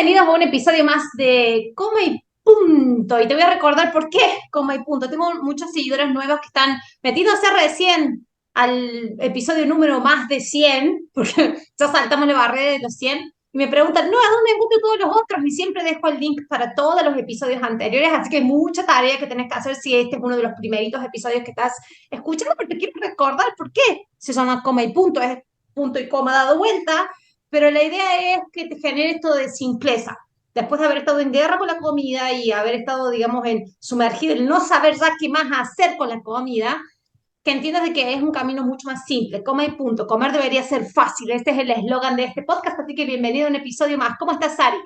Bienvenidos a un episodio más de Coma y Punto. Y te voy a recordar por qué Coma y Punto. Tengo muchas seguidoras nuevas que están metiéndose recién al episodio número más de 100, porque ya saltamos la barrera de los 100. Y me preguntan, no, ¿a dónde encuentro todos los otros? Y siempre dejo el link para todos los episodios anteriores. Así que hay mucha tarea que tenés que hacer si este es uno de los primeritos episodios que estás escuchando, porque quiero recordar por qué se llama Coma y Punto. Es punto y coma dado vuelta, pero la idea es que te genere esto de simpleza. Después de haber estado en guerra con la comida y haber estado, digamos, en sumergido, el no saber ya qué más hacer con la comida, que entiendas de que es un camino mucho más simple. Come y punto. Comer debería ser fácil. Este es el eslogan de este podcast, así que bienvenido a un episodio más. ¿Cómo estás, Sari?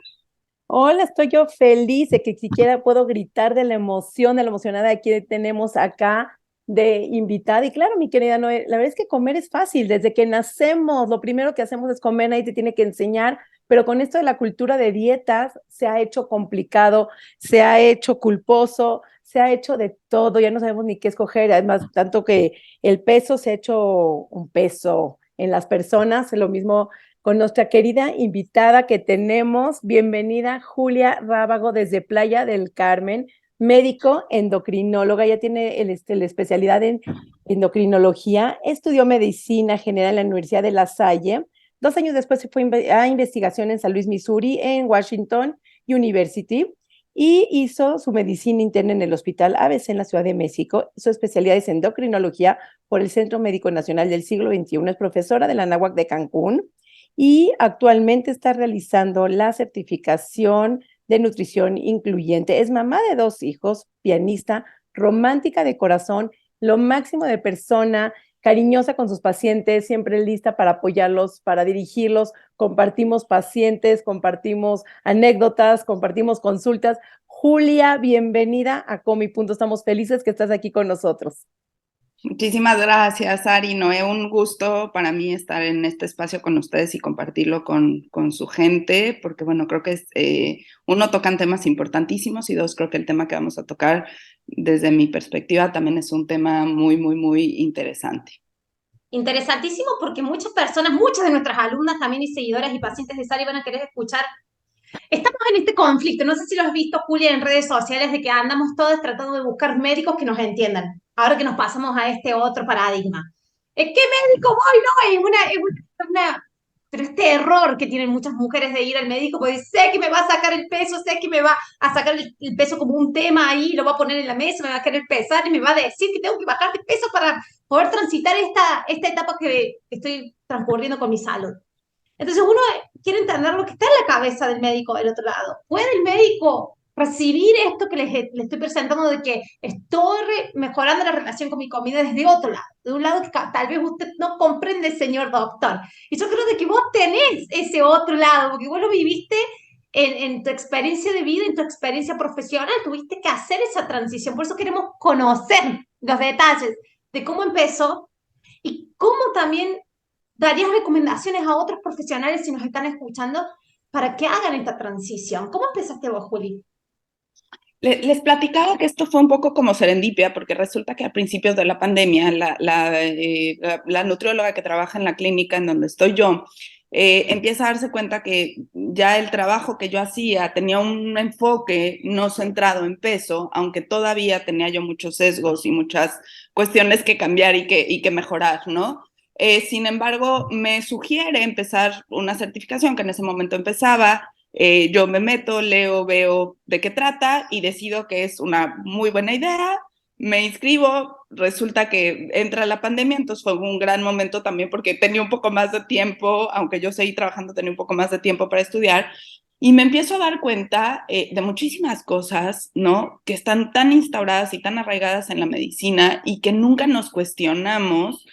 Hola, estoy yo feliz de que siquiera puedo gritar de la emoción, de la emocionada que tenemos acá de invitada. Y claro, mi querida Noé, la verdad es que comer es fácil. Desde que nacemos, lo primero que hacemos es comer, nadie te tiene que enseñar, pero con esto de la cultura de dietas se ha hecho complicado, se ha hecho culposo, se ha hecho de todo, ya no sabemos ni qué escoger. Además, tanto que el peso se ha hecho un peso en las personas, lo mismo con nuestra querida invitada que tenemos. Bienvenida Julia Rábago desde Playa del Carmen, médico endocrinóloga, ya tiene la especialidad en endocrinología, estudió medicina general en la Universidad de La Salle. 2 años después se fue a investigación en San Luis, Missouri, en Washington University, y hizo su medicina interna en el Hospital ABC en la Ciudad de México. Su especialidad es endocrinología por el Centro Médico Nacional del Siglo XXI. Es profesora de la Anáhuac de Cancún y actualmente está realizando la certificación de nutrición incluyente. Es mamá de 2 hijos, pianista, romántica de corazón, lo máximo de persona, cariñosa con sus pacientes, siempre lista para apoyarlos, para dirigirlos. Compartimos pacientes, compartimos anécdotas, compartimos consultas. Julia, bienvenida a Comi Punto. Estamos felices que estás aquí con nosotros. Muchísimas gracias, Ari. Noé, un gusto para mí estar en este espacio con ustedes y compartirlo con su gente, porque bueno, creo que uno, tocan temas importantísimos y dos, creo que el tema que vamos a tocar desde mi perspectiva también es un tema muy, muy, muy interesante. Interesantísimo porque muchas personas, muchas de nuestras alumnas también y seguidoras y pacientes de Sari van a querer escuchar. Estamos en este conflicto, no sé si lo has visto, Julia, en redes sociales, de que andamos todos tratando de buscar médicos que nos entiendan, ahora que nos pasamos a este otro paradigma. ¿Qué médico voy? No, pero este error que tienen muchas mujeres de ir al médico, porque sé que me va a sacar el peso, sé que me va a sacar el peso como un tema ahí, lo va a poner en la mesa, me va a querer pesar y me va a decir que tengo que bajar de peso para poder transitar esta etapa que estoy transcurriendo con mi salud. Entonces uno quiere entender lo que está en la cabeza del médico del otro lado. ¿Puede el médico recibir esto que le estoy presentando de que estoy mejorando la relación con mi comida desde otro lado? De un lado que tal vez usted no comprende, señor doctor. Y yo creo de que vos tenés ese otro lado, porque vos lo viviste en tu experiencia de vida, en tu experiencia profesional, tuviste que hacer esa transición. Por eso queremos conocer los detalles de cómo empezó y cómo también darías recomendaciones a otros profesionales si nos están escuchando para que hagan esta transición. ¿Cómo empezaste vos, Juli? Les platicaba que esto fue un poco como serendipia, porque resulta que a principios de la pandemia, la nutrióloga que trabaja en la clínica en donde estoy yo, empieza a darse cuenta que ya el trabajo que yo hacía tenía un enfoque no centrado en peso, aunque todavía tenía yo muchos sesgos y muchas cuestiones que cambiar y que mejorar, ¿no? Sin embargo, me sugiere empezar una certificación que en ese momento empezaba. Yo me meto, leo, veo de qué trata y decido que es una muy buena idea. Me inscribo, resulta que entra la pandemia, entonces fue un gran momento también porque tenía un poco más de tiempo, aunque yo seguí trabajando, tenía un poco más de tiempo para estudiar. Y me empiezo a dar cuenta de muchísimas cosas, ¿no? Que están tan instauradas y tan arraigadas en la medicina y que nunca nos cuestionamos,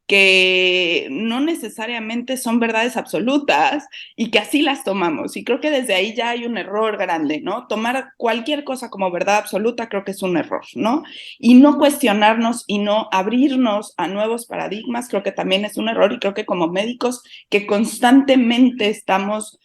que no necesariamente son verdades absolutas y que así las tomamos. Y creo que desde ahí ya hay un error grande, ¿no? Tomar cualquier cosa como verdad absoluta creo que es un error, ¿no? Y no cuestionarnos y no abrirnos a nuevos paradigmas creo que también es un error, y creo que como médicos que constantemente estamos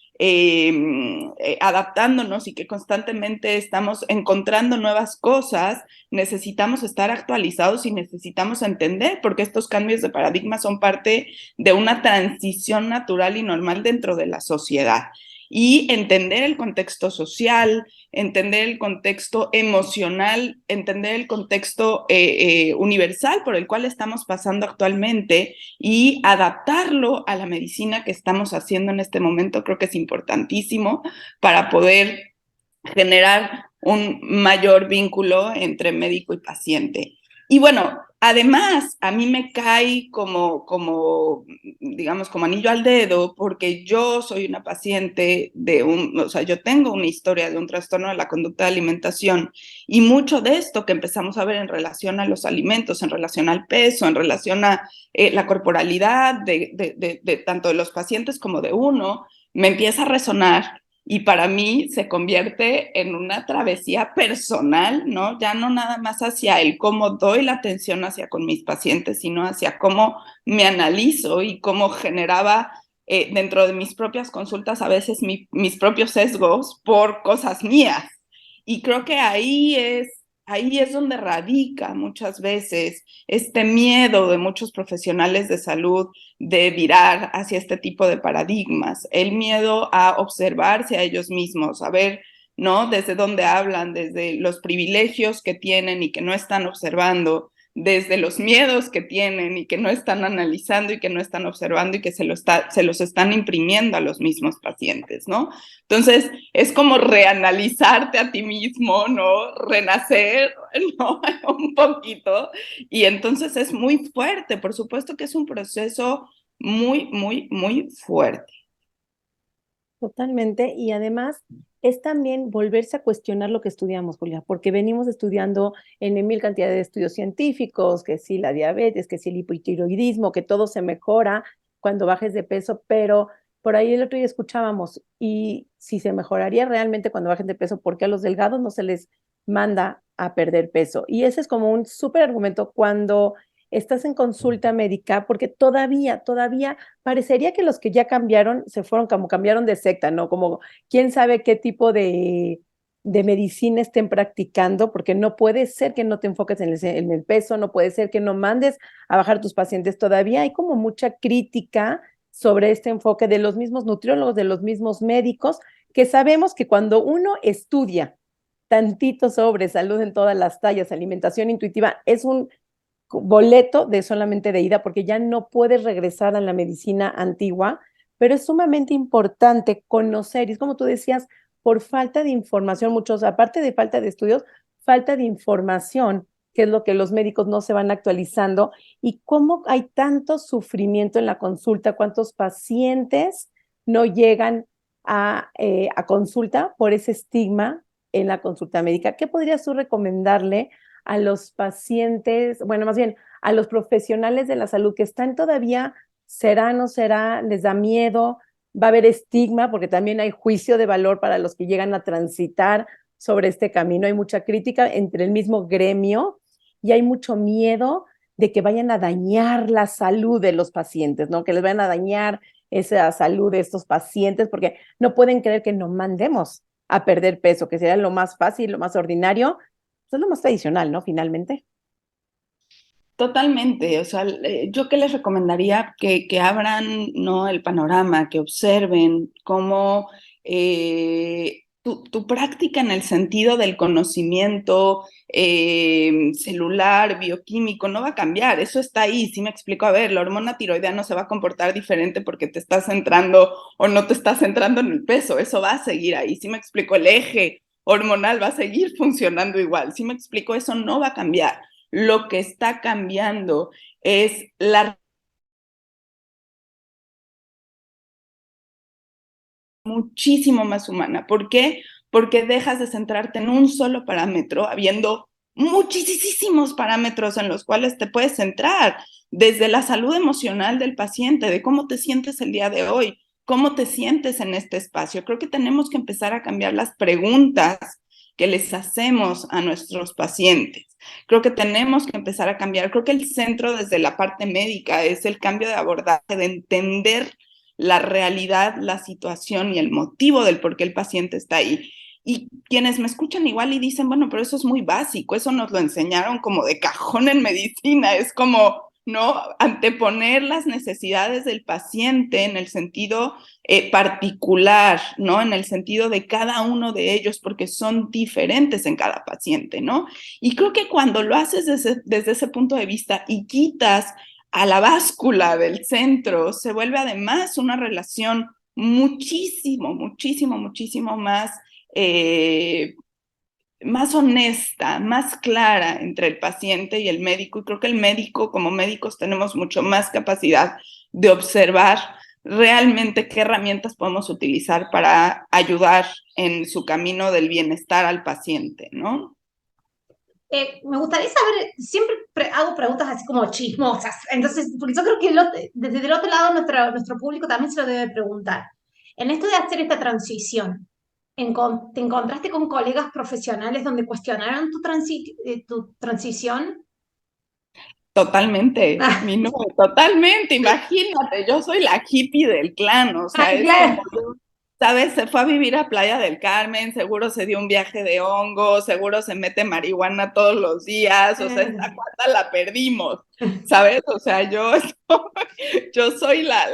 adaptándonos y que constantemente estamos encontrando nuevas cosas, necesitamos estar actualizados y necesitamos entender porque estos cambios de paradigma son parte de una transición natural y normal dentro de la sociedad. y entender el contexto social, entender el contexto emocional, entender el contexto universal por el cual estamos pasando actualmente y adaptarlo a la medicina que estamos haciendo en este momento. Creo que es importantísimo para poder generar un mayor vínculo entre médico y paciente. Y bueno, además, a mí me cae digamos, como anillo al dedo, porque yo soy una paciente o sea, yo tengo una historia de un trastorno de la conducta de alimentación, y mucho de esto que empezamos a ver en relación a los alimentos, en relación al peso, en relación a la corporalidad de tanto de los pacientes como de uno, me empieza a resonar. Y para mí se convierte en una travesía personal, ¿no? Ya no nada más hacia el cómo doy la atención hacia con mis pacientes, sino hacia cómo me analizo y cómo generaba dentro de mis propias consultas a veces mis propios sesgos por cosas mías. Y creo que ahí es donde radica muchas veces este miedo de muchos profesionales de salud de virar hacia este tipo de paradigmas, el miedo a observarse a ellos mismos, a ver, ¿no? Desde dónde hablan, desde los privilegios que tienen y que no están observando, desde los miedos que tienen y que no están analizando y que no están observando y que se los están imprimiendo a los mismos pacientes, ¿no? Entonces, es como reanalizarte a ti mismo, ¿no? Renacer, ¿no? Un poquito. Y entonces es muy fuerte, por supuesto que es un proceso muy, muy, muy fuerte. Totalmente, y además es también volverse a cuestionar lo que estudiamos, Julia, porque venimos estudiando en mil cantidad de estudios científicos, que sí la diabetes, que sí el hipotiroidismo, que todo se mejora cuando bajes de peso, pero por ahí el otro día escuchábamos, y si se mejoraría realmente cuando bajen de peso, ¿por qué a los delgados no se les manda a perder peso? Y ese es como un súper argumento cuando estás en consulta médica, porque todavía parecería que los que ya cambiaron se fueron como cambiaron de secta, ¿no? Como quién sabe qué tipo de medicina estén practicando, porque no puede ser que no te enfoques en el peso, no puede ser que no mandes a bajar tus pacientes. Todavía hay como mucha crítica sobre este enfoque de los mismos nutriólogos, de los mismos médicos, que sabemos que cuando uno estudia tantito sobre salud en todas las tallas, alimentación intuitiva, es un boleto de solamente de ida, porque ya no puedes regresar a la medicina antigua, pero es sumamente importante conocer, y es como tú decías, por falta de información, muchos, aparte de falta de estudios, falta de información, que es lo que los médicos no se van actualizando, y cómo hay tanto sufrimiento en la consulta, cuántos pacientes no llegan a consulta por ese estigma en la consulta médica. ¿Qué podrías tú recomendarle a los pacientes, bueno, más bien a los profesionales de la salud que están todavía, será, no será, les da miedo, va a haber estigma, porque también hay juicio de valor para los que llegan a transitar sobre este camino, hay mucha crítica entre el mismo gremio y hay mucho miedo de que vayan a dañar la salud de los pacientes, ¿no? Que les vayan a dañar esa salud de estos pacientes, porque no pueden creer que no mandemos a perder peso, que sería lo más fácil, lo más ordinario, es lo más tradicional, ¿no? Finalmente. Totalmente, o sea, yo qué les recomendaría que abran, ¿no? El panorama, que observen cómo tu práctica en el sentido del conocimiento celular, bioquímico, no va a cambiar, eso está ahí, sí me explico, a ver, la hormona tiroidea no se va a comportar diferente porque te estás centrando o no te estás centrando en el peso, eso va a seguir ahí, sí me explico, el eje hormonal va a seguir funcionando igual, sí me explico, eso no va a cambiar. Lo que está cambiando es la muchísimo más humana. ¿Por qué? Porque dejas de centrarte en un solo parámetro, habiendo muchísimos parámetros en los cuales te puedes centrar, desde la salud emocional del paciente, de cómo te sientes el día de hoy, cómo te sientes en este espacio. Creo que tenemos que empezar a cambiar las preguntas que les hacemos a nuestros pacientes. Creo que tenemos que empezar a cambiar. Creo que el centro desde la parte médica es el cambio de abordaje, de entender la realidad, la situación y el motivo del por qué el paciente está ahí. Y quienes me escuchan igual y dicen, bueno, pero eso es muy básico, eso nos lo enseñaron como de cajón en medicina, es como, ¿no? Anteponer las necesidades del paciente en el sentido particular, ¿no? En el sentido de cada uno de ellos, porque son diferentes en cada paciente, ¿no? Y creo que cuando lo haces desde ese punto de vista y quitas a la báscula del centro, se vuelve además una relación muchísimo más más honesta, más clara entre el paciente y el médico. Y creo que el médico, como médicos, tenemos mucho más capacidad de observar realmente qué herramientas podemos utilizar para ayudar en su camino del bienestar al paciente, ¿no? Me gustaría saber, siempre hago preguntas así como chismosas, entonces, porque yo creo que desde el otro lado nuestro público también se lo debe preguntar. En esto de hacer esta transición, ¿te encontraste con colegas profesionales donde cuestionaron tu transición? Totalmente, Ah, mi novio, totalmente, imagínate, yo soy la hippie del clan, o sea, es como, claro. ¿sabes? Se fue a vivir a Playa del Carmen, seguro se dio un viaje de hongo, seguro se mete marihuana todos los días, o sea, esta cuata la perdimos, ¿sabes? O sea, yo soy la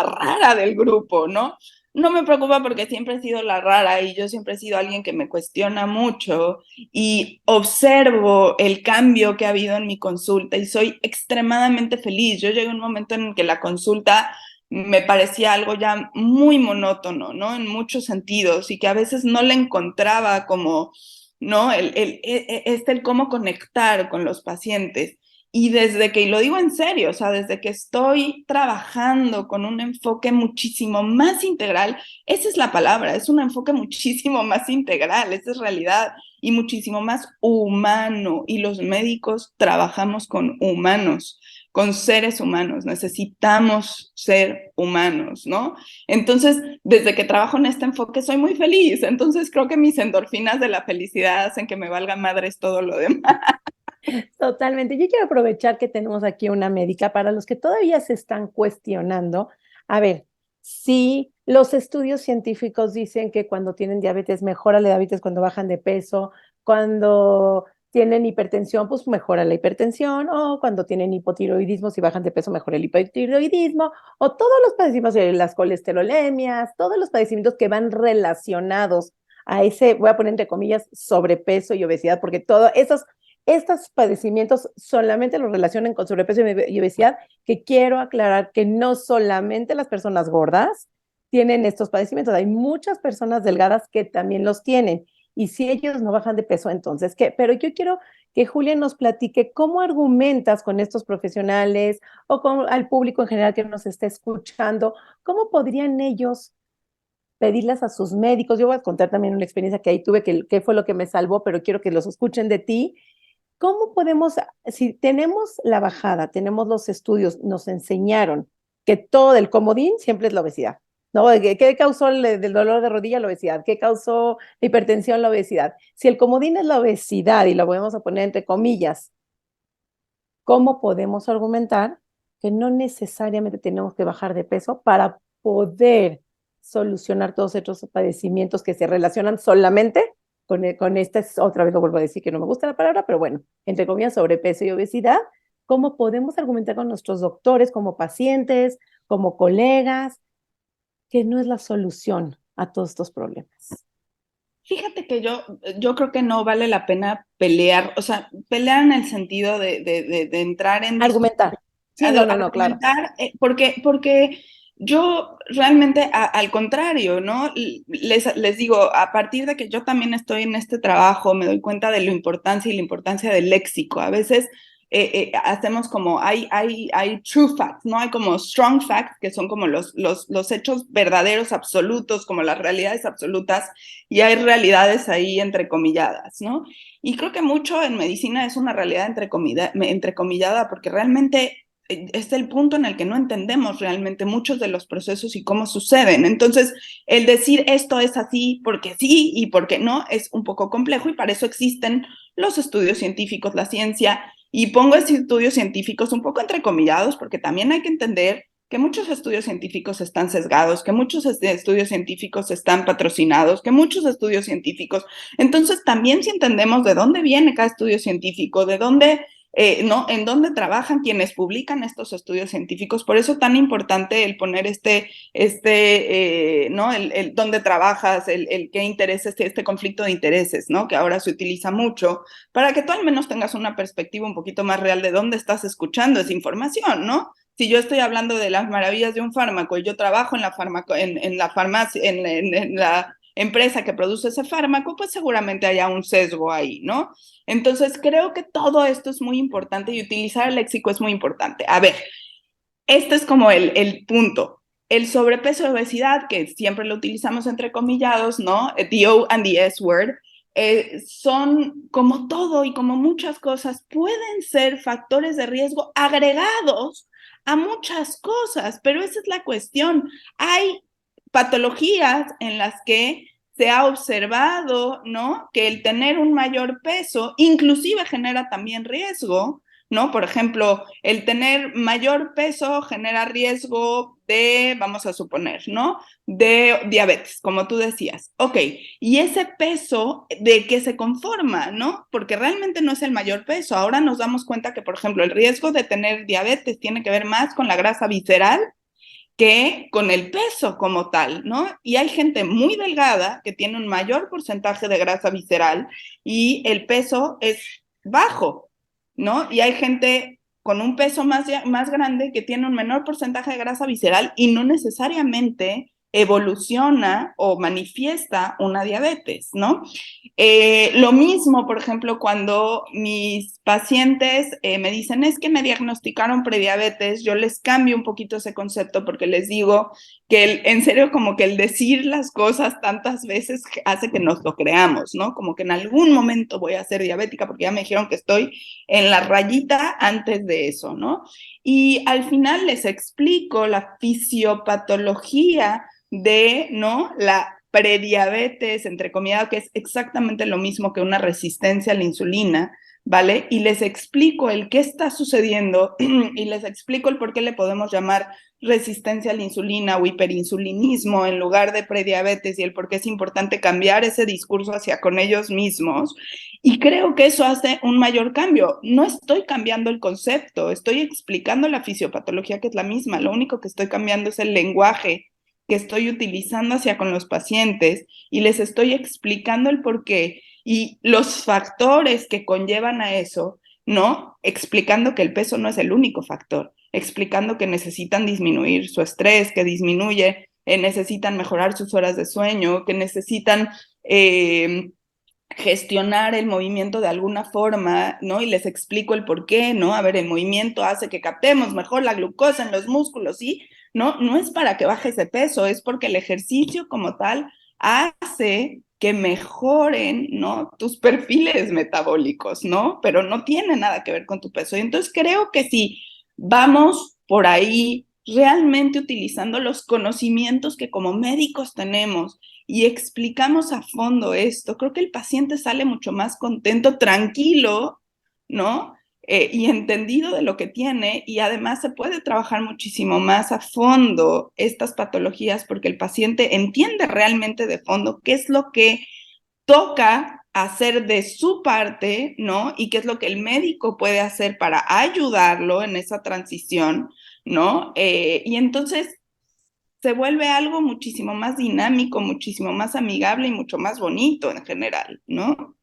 rara del grupo, ¿no? No me preocupa porque siempre he sido la rara y yo siempre he sido alguien que me cuestiona mucho y observo el cambio que ha habido en mi consulta y soy extremadamente feliz. Yo llegué a un momento en el que la consulta me parecía algo ya muy monótono, ¿no? En muchos sentidos y que a veces no le encontraba como, ¿no? El cómo conectar con los pacientes. Y desde que, y lo digo en serio, o sea, desde que estoy trabajando con un enfoque muchísimo más integral, esa es la palabra, es un enfoque muchísimo más integral, esa es realidad, y muchísimo más humano. Y los médicos trabajamos con humanos, con seres humanos, necesitamos ser humanos, ¿no? Entonces, desde que trabajo en este enfoque, soy muy feliz. Entonces, creo que mis endorfinas de la felicidad hacen que me valga madres todo lo demás. Totalmente. Yo quiero aprovechar que tenemos aquí una médica para los que todavía se están cuestionando. A ver, si los estudios científicos dicen que cuando tienen diabetes mejora la diabetes cuando bajan de peso, cuando tienen hipertensión, pues mejora la hipertensión, o cuando tienen hipotiroidismo, si bajan de peso, mejora el hipotiroidismo, o todos los padecimientos de las colesterolemias, todos los padecimientos que van relacionados a ese, voy a poner entre comillas, sobrepeso y obesidad, porque todos esos estos padecimientos solamente los relacionan con sobrepeso y obesidad, que quiero aclarar que no solamente las personas gordas tienen estos padecimientos, hay muchas personas delgadas que también los tienen. Y si ellos no bajan de peso, entonces, ¿qué? Pero yo quiero que Julia nos platique cómo argumentas con estos profesionales o con al público en general que nos está escuchando, cómo podrían ellos pedirlas a sus médicos. Yo voy a contar también una experiencia que ahí tuve, que fue lo que me salvó, pero quiero que los escuchen de ti. ¿Cómo podemos, si tenemos la bajada, tenemos los estudios, nos enseñaron que todo el comodín siempre es la obesidad, ¿no? ¿Qué causó el dolor de rodilla? La obesidad. ¿Qué causó la hipertensión? La obesidad. Si el comodín es la obesidad y lo podemos poner entre comillas, ¿cómo podemos argumentar que no necesariamente tenemos que bajar de peso para poder solucionar todos estos padecimientos que se relacionan solamente con esta, otra vez lo vuelvo a decir que no me gusta la palabra, pero bueno, entre comillas, sobrepeso y obesidad? ¿Cómo podemos argumentar con nuestros doctores, como pacientes, como colegas, que no es la solución a todos estos problemas? Fíjate que yo creo que no vale la pena pelear, o sea, pelear en el sentido de entrar en Argumentar. Sí, no, no, no, claro. argumentar, porque yo realmente, al contrario, ¿no? Les digo, a partir de que yo también estoy en este trabajo, me doy cuenta de la importancia del léxico. A veces hacemos como, hay true facts, ¿no? Hay como strong facts, que son como los hechos verdaderos, absolutos, como las realidades absolutas, y hay realidades ahí entrecomilladas, ¿no? Y creo que mucho en medicina es una realidad entrecomillada, porque realmente es el punto en el que no entendemos realmente muchos de los procesos y cómo suceden. Entonces, el decir esto es así porque sí y porque no es un poco complejo, y para eso existen los estudios científicos, la ciencia, y pongo estudios científicos un poco entrecomillados porque también hay que entender que muchos estudios científicos están sesgados, que muchos estudios científicos están patrocinados, que muchos estudios científicos. Entonces, también si entendemos de dónde viene cada estudio científico, de dónde ¿no? En dónde trabajan quienes publican estos estudios científicos. Por eso tan importante el poner ¿no? Dónde trabajas, el qué intereses, este conflicto de intereses, ¿no? Que ahora se utiliza mucho, para que tú al menos tengas una perspectiva un poquito más real de dónde estás escuchando esa información, ¿no? Si yo estoy hablando de las maravillas de un fármaco y yo trabajo en la farmacia, en la empresa que produce ese fármaco, pues seguramente haya un sesgo ahí, ¿no? Entonces creo que todo esto es muy importante y utilizar el léxico es muy importante. A ver, este es como el punto. El sobrepeso y obesidad, que siempre lo utilizamos entre comillados, ¿no? The O and the S word, son como todo y como muchas cosas, pueden ser factores de riesgo agregados a muchas cosas, pero esa es la cuestión. Hay patologías en las que se ha observado, ¿no? Que el tener un mayor peso inclusive genera también riesgo, ¿no? Por ejemplo, el tener mayor peso genera riesgo de, vamos a suponer, ¿no? De diabetes, como tú decías. Ok, y ese peso, ¿de qué se conforma, no? Porque realmente no es el mayor peso. Ahora nos damos cuenta que, por ejemplo, el riesgo de tener diabetes tiene que ver más con la grasa visceral que con el peso como tal, ¿no? Y hay gente muy delgada que tiene un mayor porcentaje de grasa visceral y el peso es bajo, ¿no? Y hay gente con un peso más grande que tiene un menor porcentaje de grasa visceral y no necesariamente evoluciona o manifiesta una diabetes, ¿no? Lo mismo, por ejemplo, cuando mis pacientes me dicen, es que me diagnosticaron prediabetes, yo les cambio un poquito ese concepto porque les digo que en serio como que el decir las cosas tantas veces hace que nos lo creamos, ¿no? Como que en algún momento voy a ser diabética porque ya me dijeron que estoy en la rayita antes de eso, ¿no? Y al final les explico la fisiopatología de, ¿no? La prediabetes, entre comillas, que es exactamente lo mismo que una resistencia a la insulina, ¿vale? Y les explico el qué está sucediendo y les explico el por qué le podemos llamar resistencia a la insulina o hiperinsulinismo en lugar de prediabetes y el por qué es importante cambiar ese discurso hacia con ellos mismos. Y creo que eso hace un mayor cambio. No estoy cambiando el concepto, estoy explicando la fisiopatología que es la misma. Lo único que estoy cambiando es el lenguaje que estoy utilizando hacia con los pacientes y les estoy explicando el por qué y los factores que conllevan a eso, ¿no? Explicando que el peso no es el único factor, explicando que necesitan disminuir su estrés, que disminuye, necesitan mejorar sus horas de sueño, que necesitan gestionar el movimiento de alguna forma, ¿no? Y les explico el por qué, ¿no? A ver, el movimiento hace que captemos mejor la glucosa en los músculos, ¿sí? No, no es para que bajes de peso, es porque el ejercicio como tal hace que mejoren, ¿no? Tus perfiles metabólicos, ¿no? Pero no tiene nada que ver con tu peso. Y entonces creo que si vamos por ahí realmente utilizando los conocimientos que como médicos tenemos y explicamos a fondo esto, creo que el paciente sale mucho más contento, tranquilo, ¿no? Y entendido de lo que tiene y además se puede trabajar muchísimo más a fondo estas patologías porque el paciente entiende realmente de fondo qué es lo que toca hacer de su parte, ¿no? Y qué es lo que el médico puede hacer para ayudarlo en esa transición, ¿no? Y entonces se vuelve algo muchísimo más dinámico, muchísimo más amigable y mucho más bonito en general, ¿no?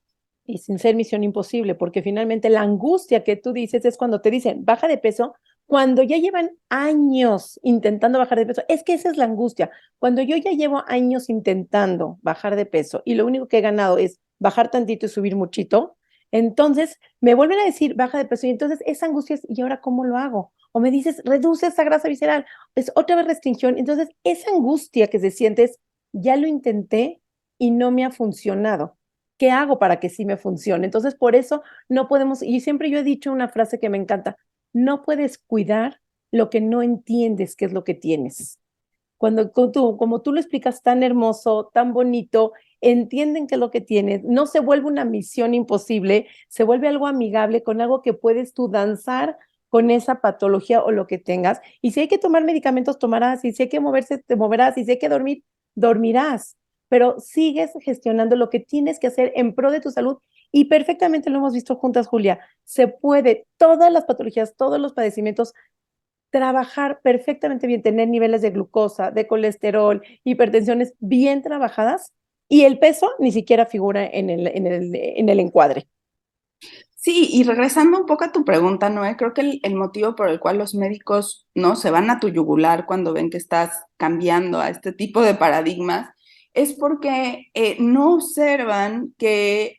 Y sin ser misión imposible, porque finalmente la angustia que tú dices es cuando te dicen, baja de peso, cuando ya llevan años intentando bajar de peso. Es que esa es la angustia. Cuando yo ya llevo años intentando bajar de peso y lo único que he ganado es bajar tantito y subir muchito, entonces me vuelven a decir, baja de peso, y entonces esa angustia es, ¿y ahora cómo lo hago? O me dices, reduce esa grasa visceral, es otra vez restricción. Entonces, esa angustia que se siente es, ya lo intenté y no me ha funcionado. ¿Qué hago para que sí me funcione? Entonces, por eso no podemos, y siempre yo he dicho una frase que me encanta, no puedes cuidar lo que no entiendes qué es lo que tienes. Cuando como tú lo explicas tan hermoso, tan bonito, entienden qué es lo que tienes, no se vuelve una misión imposible, se vuelve algo amigable con algo que puedes tú danzar con esa patología o lo que tengas. Y si hay que tomar medicamentos, tomarás, y si hay que moverse, te moverás, y si hay que dormir, dormirás. pero sigues gestionando lo que tienes que hacer en pro de tu salud y perfectamente lo hemos visto juntas, Julia. Se puede, todas las patologías, todos los padecimientos, trabajar perfectamente bien, tener niveles de glucosa, de colesterol, hipertensiones bien trabajadas y el peso ni siquiera figura en el encuadre. Sí, y regresando un poco a tu pregunta, Noé, creo que el motivo por el cual los médicos no se van a tu yugular cuando ven que estás cambiando a este tipo de paradigmas es porque no observan que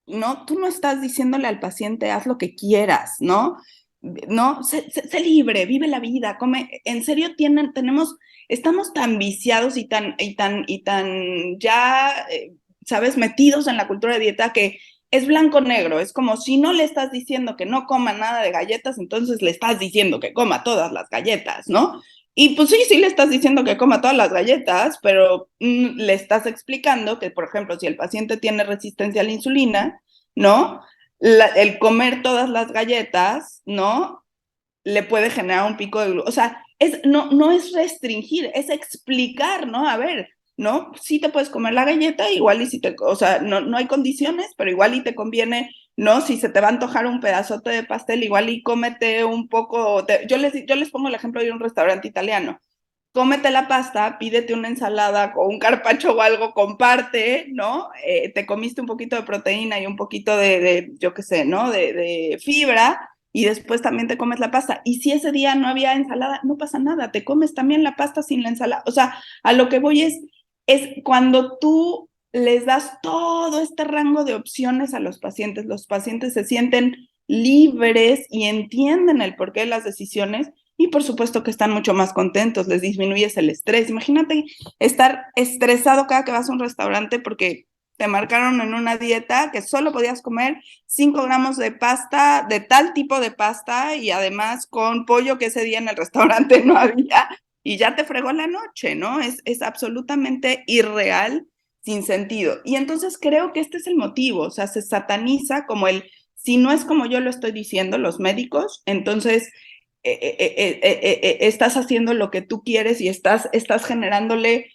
no, tú no estás diciéndole al paciente haz lo que quieras, ¿no? No, sé libre, vive la vida, come. En serio estamos tan viciados y tan ya, sabes, metidos en la cultura de dieta que es blanco-negro, es como si no le estás diciendo que no coma nada de galletas, entonces le estás diciendo que coma todas las galletas, ¿no? Y pues sí le estás diciendo que coma todas las galletas, pero le estás explicando que, por ejemplo, si el paciente tiene resistencia a la insulina, ¿no? El comer todas las galletas, ¿no? Le puede generar un pico de glucosa. O sea, no es restringir, es explicar, ¿no? A ver, ¿no? Sí te puedes comer la galleta, igual y si o sea, no hay condiciones, pero igual y te conviene, ¿no? Si se te va a antojar un pedazote de pastel, igual y cómete un poco. Yo les pongo el ejemplo de un restaurante italiano. Cómete la pasta, pídete una ensalada o un carpaccio o algo, comparte, ¿no? Te comiste un poquito de proteína y un poquito yo qué sé, ¿no? De fibra, y después también te comes la pasta. Y si ese día no había ensalada, no pasa nada, te comes también la pasta sin la ensalada. O sea, a lo que voy es cuando tú les das todo este rango de opciones a los pacientes se sienten libres y entienden el porqué de las decisiones y por supuesto que están mucho más contentos, les disminuyes el estrés. Imagínate estar estresado cada que vas a un restaurante porque te marcaron en una dieta que solo podías comer 5 gramos de pasta, de tal tipo de pasta y además con pollo que ese día en el restaurante no había y ya te fregó la noche, ¿no? Es absolutamente irreal, sin sentido. Y entonces creo que este es el motivo, o sea, se sataniza como si no es como yo lo estoy diciendo, los médicos, entonces estás haciendo lo que tú quieres y estás generándole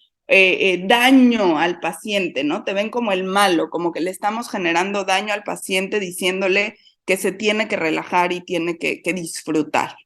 daño al paciente, ¿no? Te ven como el malo, como que le estamos generando daño al paciente diciéndole que se tiene que relajar y tiene que disfrutar.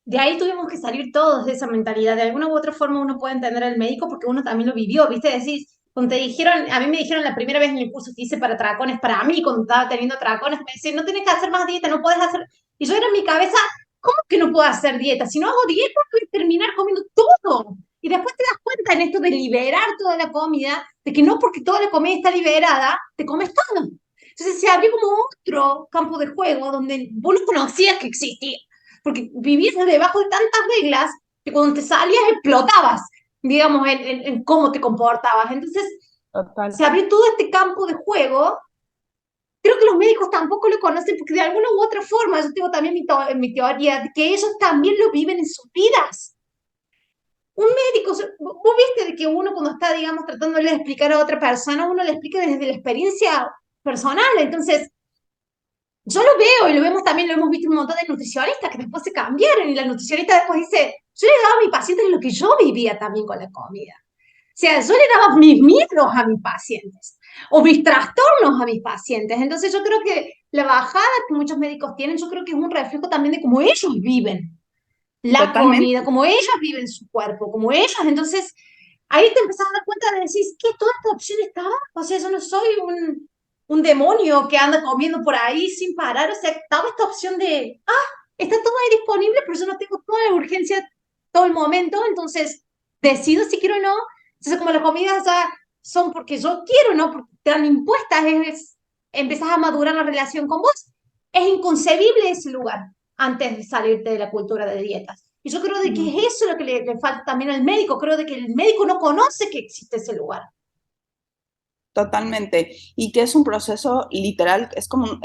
De ahí tuvimos que salir todos de esa mentalidad. De alguna u otra forma uno puede entender al médico porque uno también lo vivió, ¿viste? Decís, cuando te dijeron, a mí me dijeron la primera vez en el curso que hice para tracones, para mí cuando estaba teniendo tracones, me decían, no tenés que hacer más dieta, no podés hacer. Y yo era en mi cabeza, ¿cómo que no puedo hacer dieta? Si no hago dieta, voy a terminar comiendo todo. Y después te das cuenta en esto de liberar toda la comida, de que no porque toda la comida está liberada, te comes todo. Entonces se abrió como otro campo de juego donde vos no conocías que existía porque vivías debajo de tantas reglas que cuando te salías explotabas, digamos, en cómo te comportabas. Entonces, Total. se abrió todo este campo de juego. Creo que los médicos tampoco lo conocen porque de alguna u otra forma, yo tengo también mi teoría, de que ellos también lo viven en sus vidas. Un médico, vos viste de que uno cuando está, digamos, tratando de explicar a otra persona, uno le explica desde la experiencia personal. Entonces, yo lo veo y lo vemos también, lo hemos visto un montón de nutricionistas que después se cambiaron y la nutricionista después dice, yo le daba a mi paciente lo que yo vivía también con la comida. O sea, yo le daba mis miedos a mis pacientes o mis trastornos a mis pacientes. Entonces yo creo que la bajada que muchos médicos tienen, yo creo que es un reflejo también de cómo ellos viven la Totalmente. comida, cómo ellos viven su cuerpo, como ellos. Entonces ahí te empezás a dar cuenta de decir, ¿qué toda esta opción estaba? O sea, yo no soy un demonio que anda comiendo por ahí sin parar. O sea, estaba esta opción de, está todo ahí disponible, pero yo no tengo toda la urgencia todo el momento, entonces decido si quiero o no. Entonces, como las comidas ya son porque yo quiero, no porque te dan impuestas, empezás a madurar la relación con vos. Es inconcebible ese lugar antes de salirte de la cultura de dietas. Y yo creo de que es eso lo que le falta también al médico. Creo de que el médico no conoce que existe ese lugar. Totalmente. Y que es un proceso literal, es como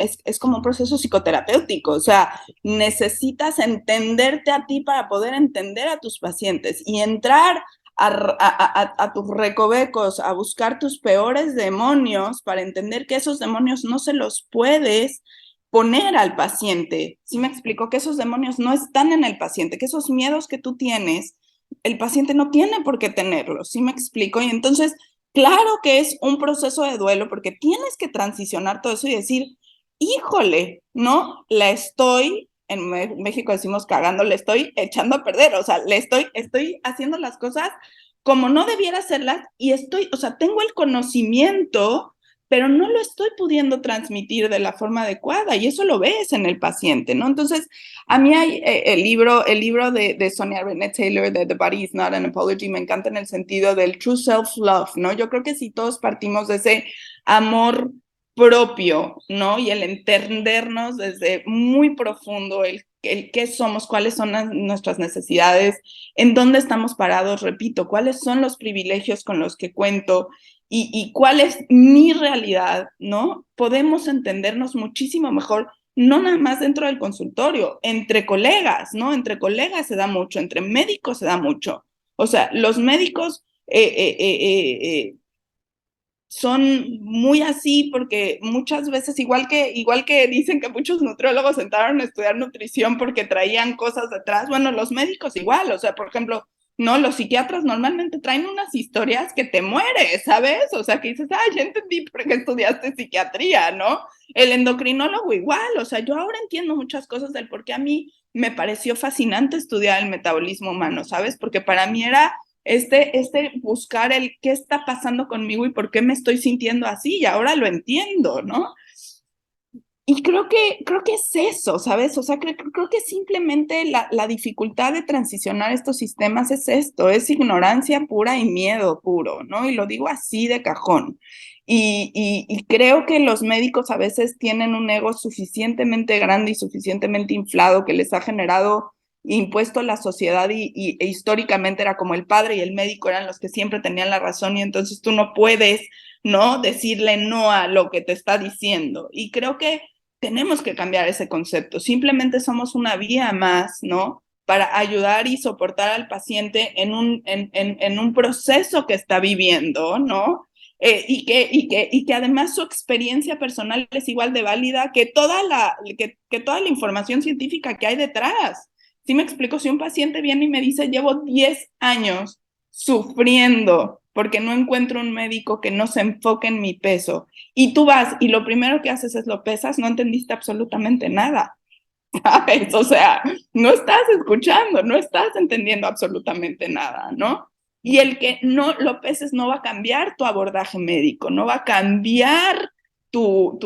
un proceso psicoterapéutico. O sea, necesitas entenderte a ti para poder entender a tus pacientes y entrar a tus recovecos, a buscar tus peores demonios para entender que esos demonios no se los puedes poner al paciente. ¿Sí me explico? Que esos demonios no están en el paciente, que esos miedos que tú tienes el paciente no tiene por qué tenerlo, ¿sí me explico? Y entonces, claro que es un proceso de duelo porque tienes que transicionar todo eso y decir, híjole, ¿no? En México decimos cagando, le estoy echando a perder, o sea, estoy haciendo las cosas como no debiera hacerlas y o sea, tengo el conocimiento, pero no lo estoy pudiendo transmitir de la forma adecuada y eso lo ves en el paciente, ¿no? Entonces, a mí hay el libro de Sonia Renee Taylor, de The Body is Not an Apology, me encanta en el sentido del true self-love, ¿no? Yo creo que si todos partimos de ese amor propio, ¿no? Y el entendernos desde muy profundo, el qué somos, cuáles son nuestras necesidades, en dónde estamos parados, repito, cuáles son los privilegios con los que cuento y cuál es mi realidad, ¿no? Podemos entendernos muchísimo mejor, no nada más dentro del consultorio, entre colegas, ¿no? Entre colegas se da mucho, entre médicos se da mucho. O sea, los médicos son muy así porque muchas veces, igual que dicen que muchos nutriólogos entraron a estudiar nutrición porque traían cosas detrás, bueno, los médicos igual, o sea, por ejemplo, no, los psiquiatras normalmente traen unas historias que te mueres, ¿sabes? O sea, que dices, ya entendí por qué estudiaste psiquiatría, ¿no? El endocrinólogo igual, o sea, yo ahora entiendo muchas cosas del por qué a mí me pareció fascinante estudiar el metabolismo humano, ¿sabes? Porque para mí era buscar el qué está pasando conmigo y por qué me estoy sintiendo así, y ahora lo entiendo, ¿no? Y creo que es eso, ¿sabes? O sea, creo que simplemente la dificultad de transicionar estos sistemas es esto, es ignorancia pura y miedo puro, ¿no? Y lo digo así de cajón. Y creo que los médicos a veces tienen un ego suficientemente grande y suficientemente inflado que les ha generado impuesto la sociedad e históricamente era como el padre y el médico eran los que siempre tenían la razón y entonces tú no puedes, ¿no? Decirle no a lo que te está diciendo. Y creo que tenemos que cambiar ese concepto. Simplemente somos una vía más, ¿no? Para ayudar y soportar al paciente en un proceso que está viviendo, ¿no? Y que además su experiencia personal es igual de válida que toda la información científica que hay detrás. ¿Sí me explico? Si un paciente viene y me dice, llevo 10 años sufriendo porque no encuentro un médico que no se enfoque en mi peso, y tú vas y lo primero que haces es lo pesas, no entendiste absolutamente nada, ¿sabes? O sea, no estás escuchando, no estás entendiendo absolutamente nada, ¿no? Y el que no lo peses no va a cambiar tu abordaje médico, no va a cambiar tu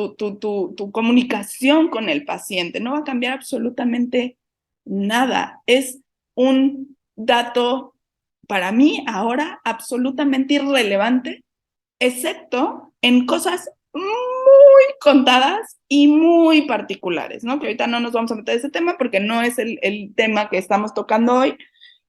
comunicación con el paciente, no va a cambiar absolutamente nada. Es un dato para mí ahora absolutamente irrelevante, excepto en cosas muy contadas y muy particulares, ¿no? Que ahorita no nos vamos a meter en ese tema porque no es el tema que estamos tocando hoy,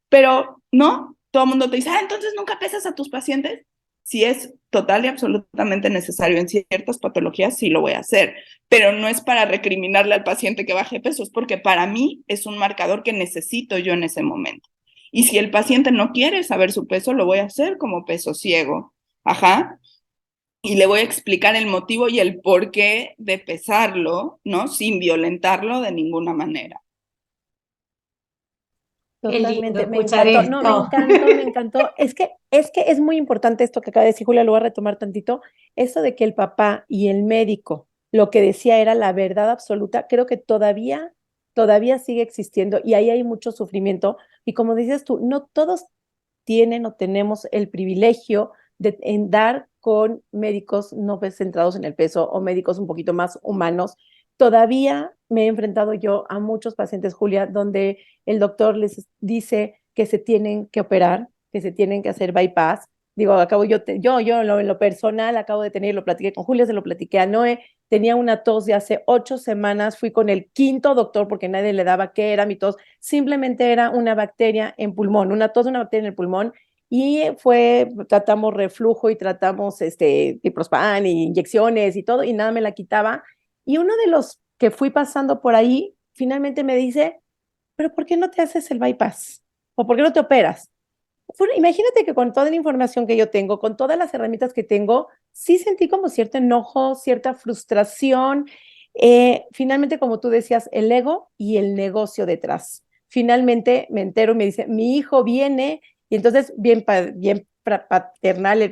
pero, ¿no? Todo el mundo te dice, entonces nunca pesas a tus pacientes. Si es total y absolutamente necesario en ciertas patologías, sí lo voy a hacer, pero no es para recriminarle al paciente que baje pesos, porque para mí es un marcador que necesito yo en ese momento. Y si el paciente no quiere saber su peso, lo voy a hacer como peso ciego. Ajá. Y le voy a explicar el motivo y el porqué de pesarlo, ¿no? Sin violentarlo de ninguna manera. Qué lindo Totalmente, me escuchar encantó, no, me esto. encantó, me encantó. Es muy importante esto que acaba de decir Julia, lo voy a retomar tantito, eso de que el papá y el médico, lo que decía era la verdad absoluta, creo que todavía sigue existiendo y ahí hay mucho sufrimiento. Y como dices tú, no todos tienen o tenemos el privilegio de en dar con médicos no centrados en el peso o médicos un poquito más humanos. Todavía me he enfrentado yo a muchos pacientes, Julia, donde el doctor les dice que se tienen que operar, que se tienen que hacer bypass. Digo, acabo yo en lo personal acabo de tener, lo platiqué con Julia, se lo platiqué a Noé, tenía una tos de hace 8 semanas, fui con el quinto doctor porque nadie le daba qué era mi tos, simplemente era una bacteria en pulmón, una tos de una bacteria en el pulmón, y tratamos reflujo y tratamos diprospan y inyecciones y todo, y nada me la quitaba. Y uno de los que fui pasando por ahí, finalmente me dice, pero ¿por qué no te haces el bypass? ¿O por qué no te operas? Imagínate que con toda la información que yo tengo, con todas las herramientas que tengo, sí sentí como cierto enojo, cierta frustración. Finalmente, como tú decías, el ego y el negocio detrás. finalmente me entero y me dice, mi hijo viene, y entonces bien fraternal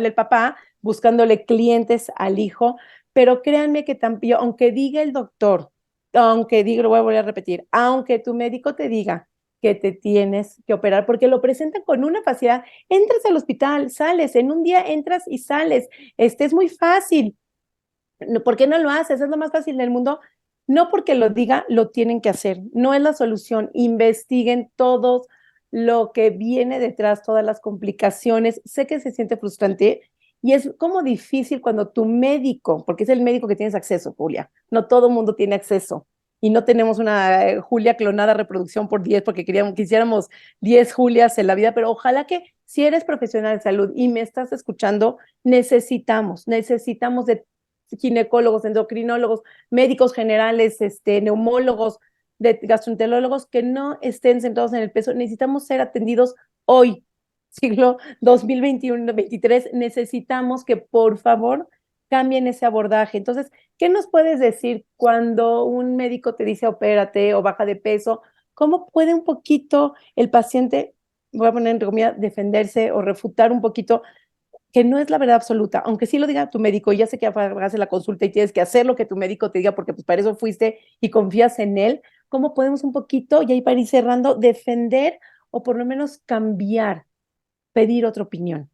el papá, buscándole clientes al hijo, pero créanme que también, aunque diga el doctor, aunque diga, lo voy a volver a repetir, aunque tu médico te diga que te tienes que operar, porque lo presentan con una facilidad, entras al hospital, sales, en un día entras y sales, es muy fácil. ¿Por qué no lo haces? Es lo más fácil del mundo. No porque lo diga, lo tienen que hacer. No es la solución. Investiguen todo lo que viene detrás, todas las complicaciones. Sé que se siente frustrante y es como difícil cuando tu médico, porque es el médico que tienes acceso, Julia, no todo el mundo tiene acceso. Y no tenemos una Julia clonada reproducción por 10 porque quisiéramos 10 Julias en la vida, pero ojalá que si eres profesional de salud y me estás escuchando, necesitamos de ginecólogos, endocrinólogos, médicos generales, neumólogos, de gastroenterólogos que no estén centrados en el peso. Necesitamos ser atendidos hoy, siglo 2021-23. Necesitamos que por favor cambien ese abordaje. Entonces, ¿qué nos puedes decir cuando un médico te dice opérate o baja de peso? ¿Cómo puede un poquito el paciente, voy a poner entre comillas, defenderse o refutar un poquito que no es la verdad absoluta, aunque sí lo diga tu médico, y ya sé que hagas la consulta y tienes que hacer lo que tu médico te diga porque pues para eso fuiste y confías en él? ¿Cómo podemos un poquito, y ahí para ir cerrando, defender o por lo menos cambiar, pedir otra opinión?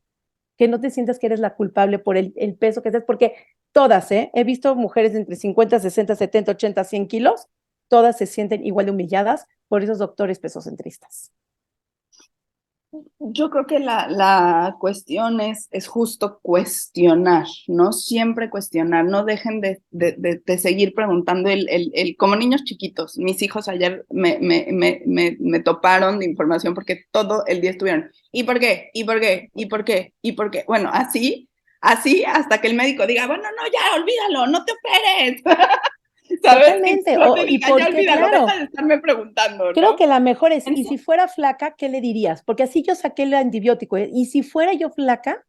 Que no te sientas que eres la culpable por el peso que estás, porque todas, he visto mujeres de entre 50, 60, 70, 80, 100 kilos, todas se sienten igual de humilladas por esos doctores pesocentristas. Yo creo que la cuestión es justo cuestionar, ¿no? Siempre cuestionar, no dejen de seguir preguntando como niños chiquitos. Mis hijos ayer me toparon de información porque todo el día estuvieron, ¿y por qué? ¿Y por qué? ¿Y por qué? ¿Y por qué? Bueno, así hasta que el médico diga, bueno, no, ya, olvídalo, no te operes. ¿Sabes? Totalmente, Y porque ya olvídalo, claro, deja de estarme preguntando, creo ¿no? que la mejor es, y si fuera flaca, ¿qué le dirías? Porque así yo saqué el antibiótico, y si fuera yo flaca,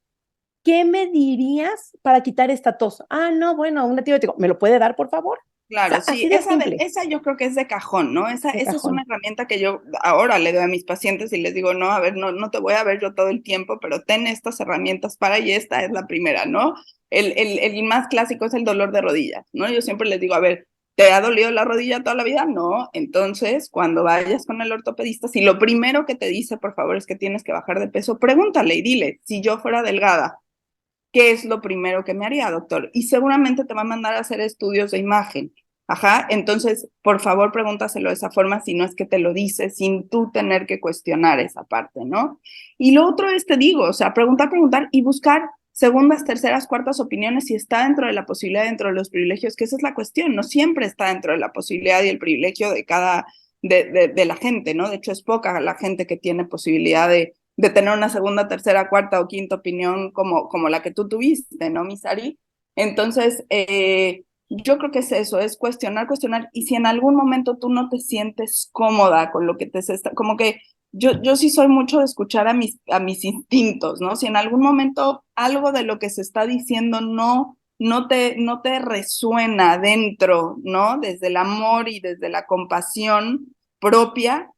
¿qué me dirías para quitar esta tos? Ah, no, bueno, un antibiótico, ¿me lo puede dar, por favor? O Claro, sea, sí, así de simple, esa yo creo que es de cajón, ¿no? de Esa es una cajón. herramienta que yo ahora le doy a mis pacientes y les digo, no, a ver, no te voy a ver yo todo el tiempo, pero ten estas herramientas para, y esta es la primera, ¿no? El más clásico es el dolor de rodillas, ¿no? Yo siempre les digo, a ver, ¿te ha dolido la rodilla toda la vida? No, entonces cuando vayas con el ortopedista, si lo primero que te dice, por favor, es que tienes que bajar de peso, pregúntale y dile, si yo fuera delgada, ¿qué es lo primero que me haría, doctor? Y seguramente te va a mandar a hacer estudios de imagen. Ajá, entonces, por favor, pregúntaselo de esa forma, si no es que te lo dice, sin tú tener que cuestionar esa parte, ¿no? Y lo otro es, te digo, o sea, preguntar y buscar segundas, terceras, cuartas opiniones si está dentro de la posibilidad, dentro de los privilegios, que esa es la cuestión, no siempre está dentro de la posibilidad y el privilegio de de la gente, ¿no? De hecho, es poca la gente que tiene posibilidad de tener una segunda, tercera, cuarta o quinta opinión como la que tú tuviste, ¿no, Misari? Entonces, yo creo que es eso, es cuestionar, y si en algún momento tú no te sientes cómoda con lo que como que yo sí soy mucho de escuchar a mis instintos, ¿no? Si en algún momento algo de lo que se está diciendo no te resuena dentro, ¿no? Desde el amor y desde la compasión propia,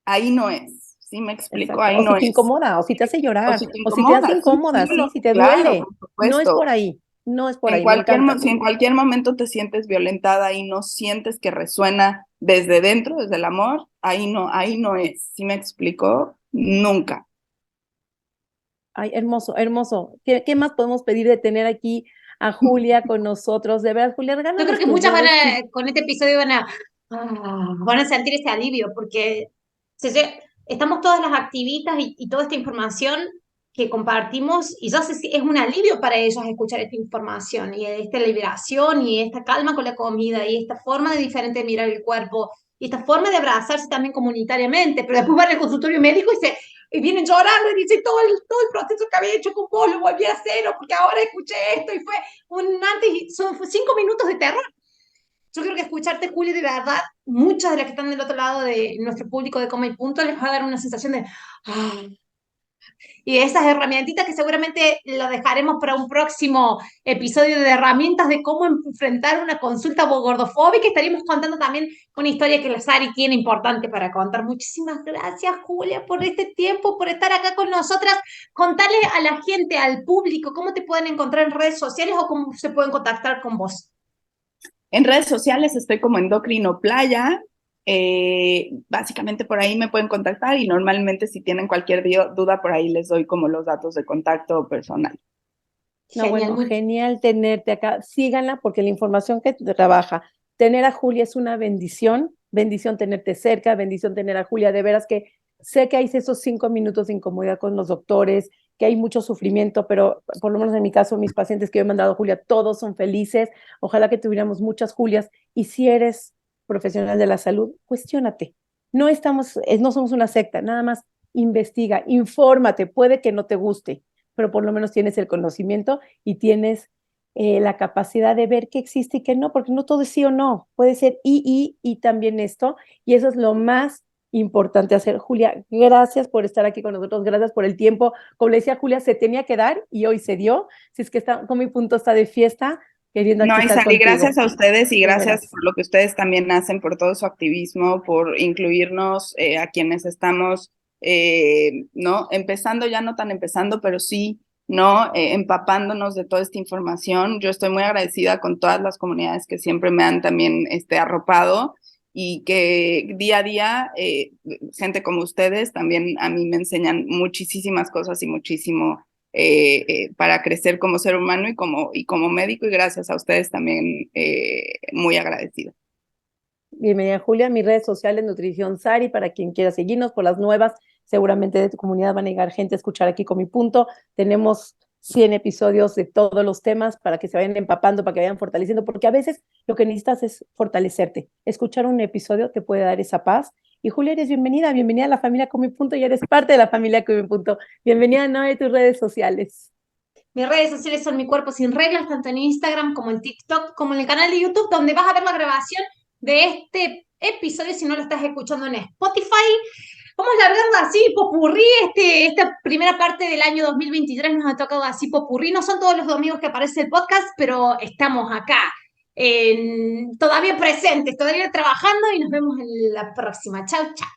ahí no es. ¿Sí me explico? Exacto. Ahí O si no te es. incomoda, o si te hace O llorar, si te o si te hace incomoda, sí, incómoda, sí, dímelo. si te Claro, duele. por No es por supuesto. ahí, no es por ahí, me encanta. Si en cualquier momento te sientes violentada y no sientes que resuena desde dentro, desde el amor, ahí no es. ¿Sí me explico? Nunca. Ay, hermoso, hermoso. ¿Qué más podemos pedir de tener aquí a Julia con nosotros? De verdad, Julia, Yo creo regálanos que tus muchas redes. con este episodio van a sentir ese alivio, porque estamos todas las activistas y toda esta información que compartimos, y yo sé si es un alivio para ellos escuchar esta información, y esta liberación, y esta calma con la comida, y esta forma de diferente de mirar el cuerpo, y esta forma de abrazarse también comunitariamente, pero después van al consultorio médico y vienen llorando y dicen todo el proceso que había hecho con vos lo volví a hacer, porque ahora escuché esto y fue un antes y son 5 minutos de terror. Yo creo que escucharte, Juli, de verdad, muchas de las que están del otro lado de nuestro público de Coma y Punto les va a dar una sensación de, ah, Y esas herramientitas que seguramente lo dejaremos para un próximo episodio de herramientas de cómo enfrentar una consulta gordofóbica. Estaríamos contando también una historia que la Sari tiene importante para contar. Muchísimas gracias, Julia, por este tiempo, por estar acá con nosotras. Contarle a la gente, al público, cómo te pueden encontrar en redes sociales o cómo se pueden contactar con vos. En redes sociales estoy como Endocrino Playa. Básicamente por ahí me pueden contactar y normalmente si tienen cualquier duda por ahí les doy como los datos de contacto personal. No, Genial, bueno, genial tenerte acá. Síganla porque la información que trabaja, tener a Julia es una bendición, bendición tenerte cerca, bendición tener a Julia. De veras que sé que hay esos 5 minutos de incomodidad con los doctores, que hay mucho sufrimiento, pero por lo menos en mi caso, mis pacientes que yo he mandado a Julia, todos son felices. Ojalá que tuviéramos muchas Julias. Y si eres profesional de la salud, cuestiónate. No somos una secta, nada más investiga, infórmate, puede que no te guste, pero por lo menos tienes el conocimiento y tienes la capacidad de ver qué existe y qué no, porque no todo es sí o no, puede ser y también esto, y eso es lo más importante hacer. Julia, gracias por estar aquí con nosotros, gracias por el tiempo. Como le decía Julia, se tenía que dar y hoy se dio. Si es que con mi punto está de fiesta, queriendo No, aquí estar Isari, contigo. gracias a ustedes y De gracias veras. por lo que ustedes también hacen, por todo su activismo, por incluirnos a quienes estamos, ¿no? Empezando, ya no tan empezando, pero sí, ¿no? Empapándonos de toda esta información. Yo estoy muy agradecida con todas las comunidades que siempre me han también arropado y que día a día, gente como ustedes también a mí me enseñan muchísimas cosas y muchísimo para crecer como ser humano y como médico, y gracias a ustedes también muy agradecida. Bienvenida, Julia. Mis redes sociales, Nutrición Sari, para quien quiera seguirnos por las nuevas. Seguramente de tu comunidad van a llegar gente a escuchar aquí con mi punto. Tenemos 100 episodios de todos los temas para que se vayan empapando, para que vayan fortaleciendo, porque a veces lo que necesitas es fortalecerte. Escuchar un episodio te puede dar esa paz. Y Julia, eres bienvenida, bienvenida a la familia con mi punto y eres parte de la familia con mi punto. Bienvenida, Noé, a tus redes sociales. Mis redes sociales son Mi Cuerpo Sin Reglas, tanto en Instagram como en TikTok, como en el canal de YouTube, donde vas a ver la grabación de este episodio si no lo estás escuchando en Spotify. Vamos largando así, popurrí, esta primera parte del año 2023 nos ha tocado así popurrí. No son todos los domingos que aparece el podcast, pero estamos acá, todavía presentes, todavía trabajando y nos vemos en la próxima. Chau, chau.